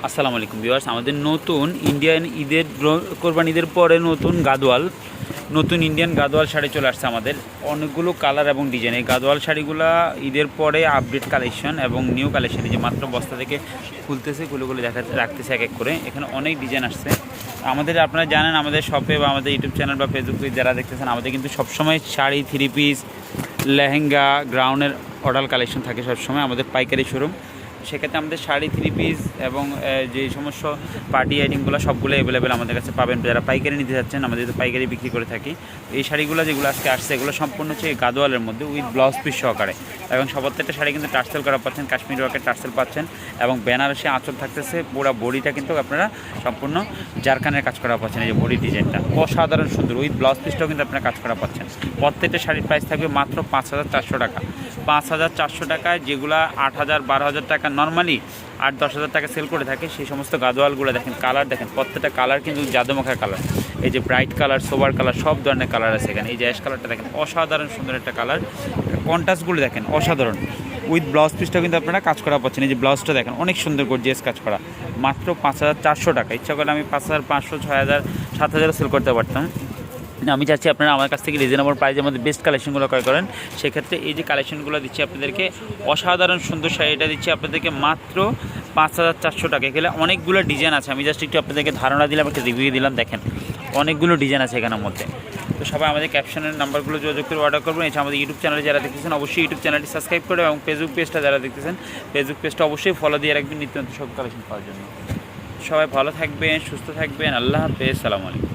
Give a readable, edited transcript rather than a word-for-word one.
আসসালামু আলাইকুম ভিউয়ার্স, আমাদের নতুন ইন্ডিয়ান ঈদের কোরবানি ঈদের পরে নতুন ইন্ডিয়ান গাদোয়াল শাড়ি চলে আসছে। আমাদের অনেকগুলো কালার এবং ডিজাইন। এই গাদোয়াল শাড়িগুলো ঈদের পরে আপডেট কালেকশন এবং নিউ কালেকশন, যে মাত্র বস্তা থেকে খুলতেছে, খুলে রাখতেছে এক এক করে। এখানে অনেক ডিজাইন আসছে। আমাদের আপনারা জানেন, আমাদের শপে বা আমাদের ইউটিউব চ্যানেল বা ফেসবুকে যারা দেখতেছেন, আমাদের কিন্তু সবসময় শাড়ি, থ্রি পিস, লেহেঙ্গা, গ্রাউন্ডের অর্ডার কালেকশন থাকে সবসময় আমাদের পাইকারি শোরুম। সেক্ষেত্রে আমাদের শাড়ি, থ্রি পিস এবং যে সমস্ত পার্টি আইটেমগুলো সবগুলো অ্যাভেলেবেল আমাদের কাছে পাবেন। যারা পাইকারি নিতে যাচ্ছেন, আমাদের তো পাইকারি বিক্রি করে থাকি। এই শাড়িগুলো যেগুলো আজকে আসছে, এগুলো সম্পূর্ণ হচ্ছে গাদোয়ালের মধ্যে উইথ ব্লাউজ পিস সহকারে। এবং প্রত্যেকটা শাড়ি কিন্তু টার্সেল করা পাচ্ছেন, কাশ্মীর ওয়ার্কের টার্সেল পাচ্ছেন এবং বেনারসি আঁচল থাকতেছে। পুরো বডিটা কিন্তু আপনারা সম্পূর্ণ জারখানের কাজ করা পাচ্ছেন। এই যে বডি ডিজাইনটা অসাধারণ সুন্দর, উইথ ব্লাউজ পিসটাও কিন্তু আপনারা কাজ করা পাচ্ছেন। প্রত্যেকটা শাড়ির প্রাইস থাকবে মাত্র 5,400 টাকা। 5,400 টাকায়, যেগুলো 8,000 12,000 টাকা নর্মালি 8-10,000 টাকা সেল করে থাকে, সেই সমস্ত গাদোয়ালগুলো দেখেন, কালার দেখেন, প্রত্যেকটা কালার কিন্তু জাদুমাখা কালার। এই যে ব্রাইট কালার, সোবার কালার, সব ধরনের কালার আছে এখানে। এই যে অ্যাশ কালারটা দেখেন, অসাধারণ সুন্দর একটা কালার। কন্ট্রাস্টগুলো দেখেন অসাধারণ, উইথ ব্লাউজ পিসটাও কিন্তু আপনারা কাজ করা পাচ্ছেন। এই যে ব্লাউজটা দেখেন, অনেক সুন্দর গর্জিয়াস কাজ করা, মাত্র 5,400 টাকা। ইচ্ছা করলে আমি 5,500, 6,000, 7,000 সেল করতে পারতাম। আমি চাচ্ছি আপনারা আমার কাছ থেকে রিজনেবল প্রাইসের মধ্যে বেস্ট কালেকশনগুলো ক্রয় করেন। সেক্ষেত্রে এই যে কালেকশনগুলো দিচ্ছি আপনাদেরকে, অসাধারণ সুন্দর শাড়িটা দিচ্ছি আপনাদেরকে মাত্র 5,400 টাকা। এখানে অনেকগুলো ডিজাইন আছে, আমি জাস্ট একটু আপনাদেরকে ধারণা দিলাম, একটা রিভিউ দিলাম। দেখেন অনেকগুলো ডিজাইন আছে এখানের মধ্যে। তো সবাই আমাদের ক্যাপশনের নাম্বারগুলো যোগাযোগ করে অর্ডার করবেন। এছাড়া আমাদের ইউটিউব চ্যানেলে যারা দেখতেছেন, অবশ্যই ইউটিউব চ্যানেলটি সাবস্ক্রাইব করে, এবং ফেসবুক পেজটা যারা দেখতেছেন, ফেসবুক পেজটা অবশ্যই ফলো দিয়ে রাখবেন নিত্য নতুন সব কালেকশন পাওয়ার জন্য। সবাই ভালো থাকবেন, সুস্থ থাকবেন। আল্লাহ হাফেজ, সালামু আলাইকুম।